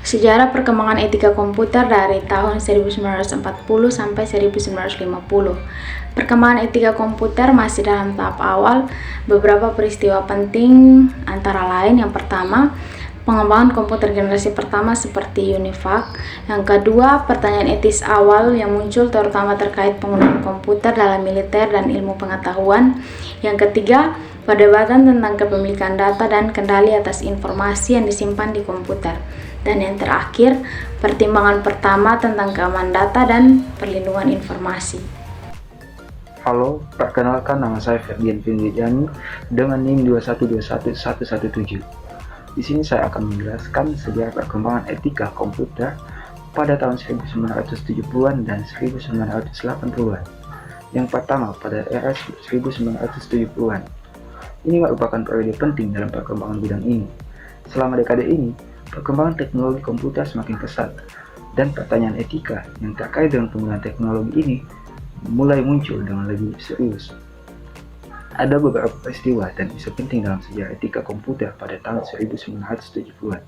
Sejarah perkembangan etika komputer dari tahun 1940 sampai 1950. Perkembangan etika komputer masih dalam tahap awal. Beberapa peristiwa penting antara lain, yang pertama, pengembangan komputer generasi pertama seperti UNIVAC. Yang kedua, pertanyaan etis awal yang muncul terutama terkait penggunaan komputer dalam militer dan ilmu pengetahuan. Yang ketiga, perdebatan tentang kepemilikan data dan kendali atas informasi yang disimpan di komputer. Dan yang terakhir, pertimbangan pertama tentang keamanan data dan perlindungan informasi. Halo, perkenalkan nama saya Ferdian Findiani dengan NIM 2121117. Di sini saya akan menjelaskan sejarah perkembangan etika komputer pada tahun 1970-an dan 1980-an. Yang pertama, pada era 1970-an. Ini merupakan periode penting dalam perkembangan bidang ini. Selama dekade ini, perkembangan teknologi komputer semakin pesat, dan pertanyaan etika yang terkait dengan penggunaan teknologi ini mulai muncul dengan lebih serius. Ada beberapa peristiwa dan isu penting dalam sejarah etika komputer pada tahun 1970-an.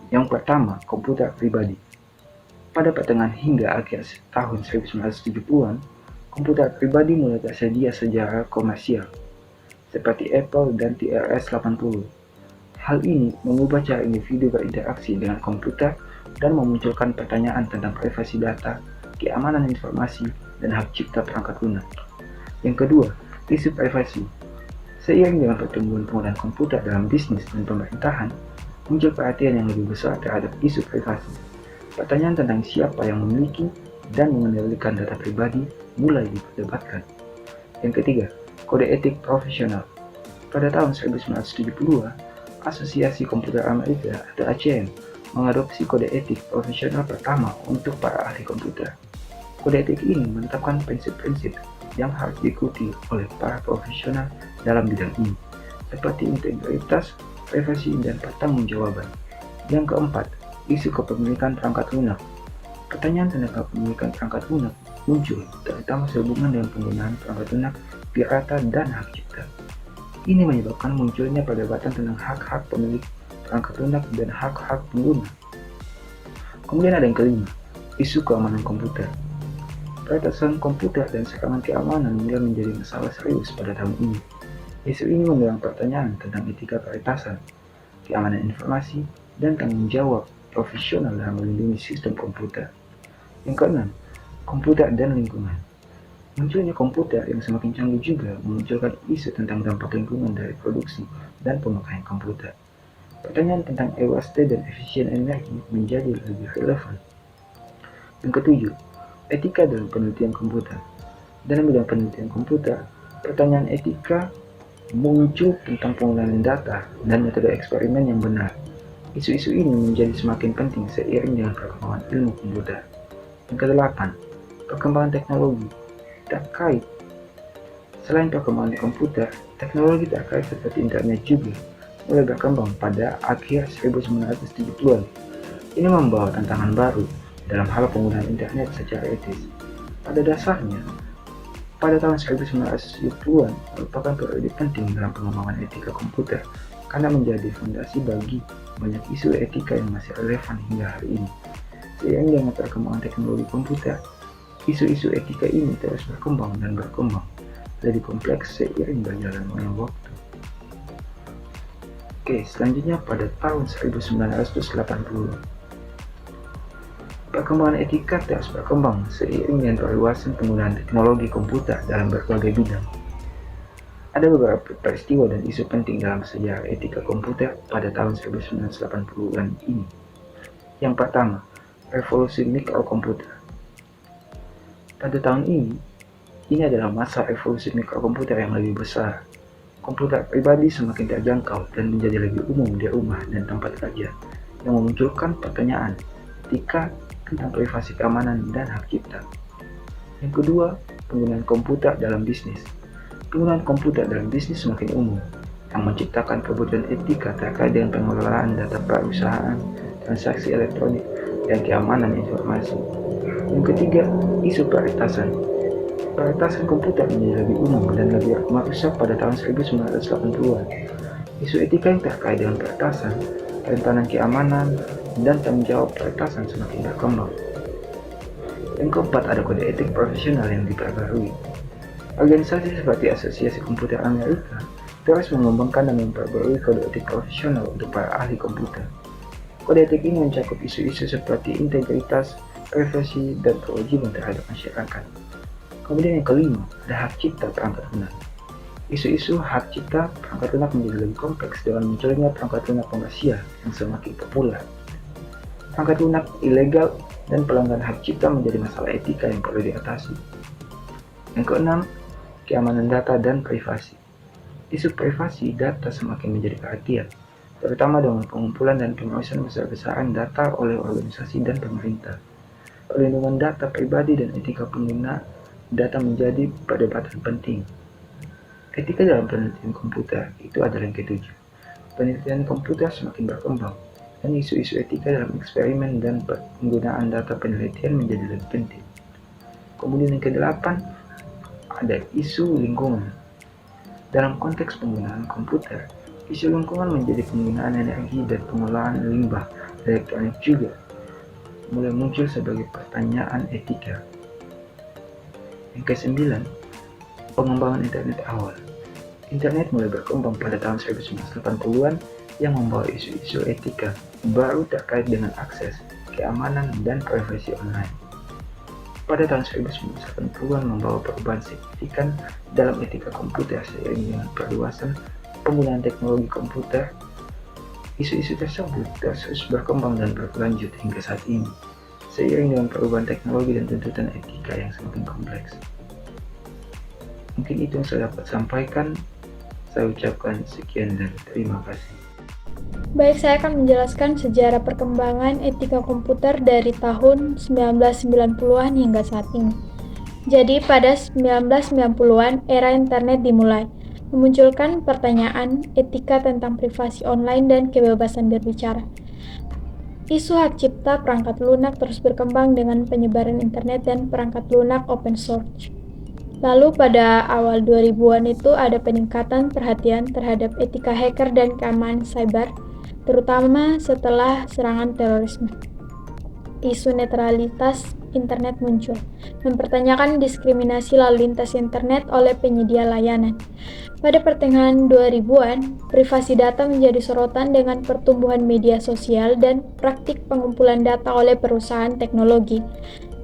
Yang pertama, komputer pribadi. Pada pertengahan hingga akhir tahun 1970-an, komputer pribadi mulai tersedia secara komersial, seperti Apple dan TRS-80. Hal ini mengubah cara individu berinteraksi dengan komputer dan memunculkan pertanyaan tentang privasi data, keamanan informasi, dan hak cipta perangkat lunak. Yang kedua, isu privasi. Seiring dengan pertumbuhan penggunaan komputer dalam bisnis dan pemerintahan, muncul perhatian yang lebih besar terhadap isu privasi. Pertanyaan tentang siapa yang memiliki dan mengendalikan data pribadi mulai diperdebatkan. Yang ketiga, kode etik profesional. Pada tahun 1970-an, Asosiasi Komputer Amerika atau ACM mengadopsi kode etik profesional pertama untuk para ahli komputer. Kode etik ini menetapkan prinsip-prinsip yang harus diikuti oleh para profesional dalam bidang ini, seperti integritas, privasi, dan pertanggungjawaban. Yang keempat, isu kepemilikan perangkat lunak. Pertanyaan tentang kepemilikan perangkat lunak muncul, terutama sehubungan dengan penggunaan perangkat lunak, pirata, dan hak cipta. Ini menyebabkan munculnya perdebatan tentang hak-hak pemilik perangkat lunak dan hak-hak pengguna. Kemudian ada yang kelima, isu keamanan komputer. Peretasan komputer dan serangan keamanan mulai menjadi masalah serius pada tahun ini. Isu ini mendorong pertanyaan tentang etika peretasan, keamanan informasi, dan tanggung jawab profesional dalam melindungi sistem komputer. Yang keenam, komputer dan lingkungan. Munculnya komputer yang semakin canggih juga memunculkan isu tentang dampak lingkungan dari produksi dan pemakaian komputer. Pertanyaan tentang EWST dan efisien energi menjadi lebih relevan. Yang ketujuh, etika dalam penelitian komputer. Dalam bidang penelitian komputer, pertanyaan etika muncul tentang penggunaan data dan metode eksperimen yang benar. Isu-isu ini menjadi semakin penting seiring dengan perkembangan ilmu komputer. Yang kedelapan, perkembangan teknologi terkait. Selain perkembangan komputer, teknologi terkait seperti internet juga mulai berkembang pada akhir 1970-an. Ini membawa tantangan baru dalam hal penggunaan internet secara etis. Pada dasarnya, pada tahun 1970-an merupakan periode penting dalam pengembangan etika komputer karena menjadi fondasi bagi banyak isu etika yang masih relevan hingga hari ini. Seiring dengan perkembangan teknologi komputer, isu-isu etika ini terus berkembang dan berkembang, lebih kompleks seiring berjalannya waktu. Oke, selanjutnya pada tahun 1980. Perkembangan etika terus berkembang seiring dengan perluasan penggunaan teknologi komputer dalam berbagai bidang. Ada beberapa peristiwa dan isu penting dalam sejarah etika komputer pada tahun 1980-an ini. Yang pertama, revolusi mikrokomputer. Pada tahun ini adalah masa revolusi mikrokomputer yang lebih besar. Komputer pribadi semakin terjangkau dan menjadi lebih umum di rumah dan tempat kerja, yang memunculkan pertanyaan etika tentang privasi keamanan dan hak cipta. Yang kedua, penggunaan komputer dalam bisnis. Penggunaan komputer dalam bisnis semakin umum, yang menciptakan kebutuhan etika terkait dengan pengelolaan data perusahaan, transaksi elektronik, dan keamanan informasi. Yang ketiga, isu peretasan. Peretasan komputer menjadi lebih umum dan lebih merusak pada tahun 1980-an. Isu etika yang terkait dengan peretasan, kerentanan keamanan, dan tanggung jawab peretasan semakin berkembang. Yang keempat, ada kode etik profesional yang diperbarui. Organisasi seperti Asosiasi Komputer Amerika terus mengembangkan dan memperbarui kode etik profesional untuk para ahli komputer. Kode etik ini mencakup isu-isu seperti integritas, privasi, dan kewajiban terhadap masyarakat. Kemudian yang kelima, ada hak cipta perangkat lunak. Isu-isu hak cipta perangkat lunak menjadi lebih kompleks dengan munculnya perangkat lunak komersial yang semakin populer. Perangkat lunak ilegal dan pelanggaran hak cipta menjadi masalah etika yang perlu diatasi. Yang keenam, keamanan data dan privasi. Isu privasi data semakin menjadi perhatian, terutama dengan pengumpulan dan pengawasan besar-besaran data oleh organisasi dan pemerintah. Perlindungan data pribadi dan etika pengguna data menjadi perdebatan penting. Etika dalam penelitian komputer itu adalah yang ketujuh. Penelitian komputer semakin berkembang, dan isu-isu etika dalam eksperimen dan penggunaan data penelitian menjadi lebih penting. Kemudian yang kedelapan, ada isu lingkungan. Dalam konteks penggunaan komputer, isu lingkungan menjadi penggunaan energi dan pengolahan limbah elektronik juga mulai muncul sebagai pertanyaan etika. Yang kesembilan, pengembangan internet awal. Internet mulai berkembang pada tahun 1980-an yang membawa isu-isu etika baru terkait dengan akses, keamanan, dan privasi online. Pada tahun 1980-an membawa perubahan signifikan dalam etika komputer seiring dengan perluasan penggunaan teknologi komputer. Isu-isu tersebut terus berkembang dan berlanjut hingga saat ini, seiring dengan perubahan teknologi dan tuntutan etika yang semakin kompleks. Mungkin itu yang saya dapat sampaikan. Saya ucapkan sekian dan terima kasih. Baik, saya akan menjelaskan sejarah perkembangan etika komputer dari tahun 1990-an hingga saat ini. Jadi, pada 1990-an, era internet dimulai, memunculkan pertanyaan etika tentang privasi online dan kebebasan berbicara. Isu hak cipta perangkat lunak terus berkembang dengan penyebaran internet dan perangkat lunak open source. Lalu pada awal 2000-an itu ada peningkatan perhatian terhadap etika hacker dan keamanan cyber, terutama setelah serangan terorisme. Isu netralitas internet muncul, mempertanyakan diskriminasi lalu lintas internet oleh penyedia layanan. Pada pertengahan 2000-an, privasi data menjadi sorotan dengan pertumbuhan media sosial dan praktik pengumpulan data oleh perusahaan teknologi.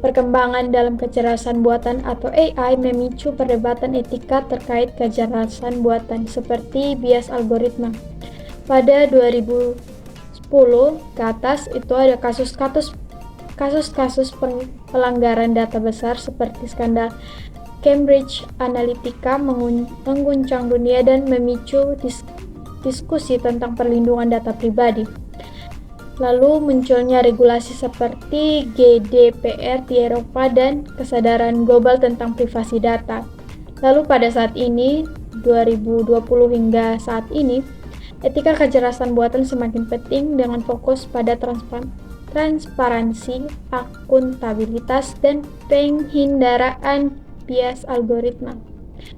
Perkembangan dalam kecerdasan buatan atau AI memicu perdebatan etika terkait kecerdasan buatan seperti bias algoritma. Pada 2010 ke atas itu ada kasus-kasus pelanggaran data besar seperti skandal Cambridge Analytica mengguncang dunia dan memicu diskusi tentang perlindungan data pribadi. Lalu munculnya regulasi seperti GDPR di Eropa dan kesadaran global tentang privasi data. Lalu pada saat ini, 2020 hingga saat ini, etika kecerdasan buatan semakin penting dengan fokus pada transparansi, akuntabilitas, dan penghindaraan bias algoritma.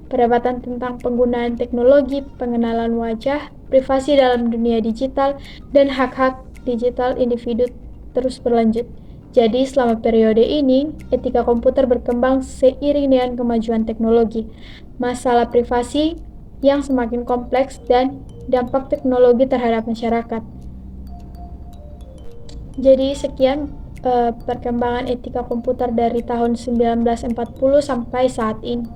Perdebatan tentang penggunaan teknologi, pengenalan wajah, privasi dalam dunia digital, dan hak-hak digital individu terus berlanjut. Jadi selama periode ini, etika komputer berkembang seiring dengan kemajuan teknologi, masalah privasi yang semakin kompleks, dan dampak teknologi terhadap masyarakat. Jadi sekian perkembangan etika komputer dari tahun 1940 sampai saat ini.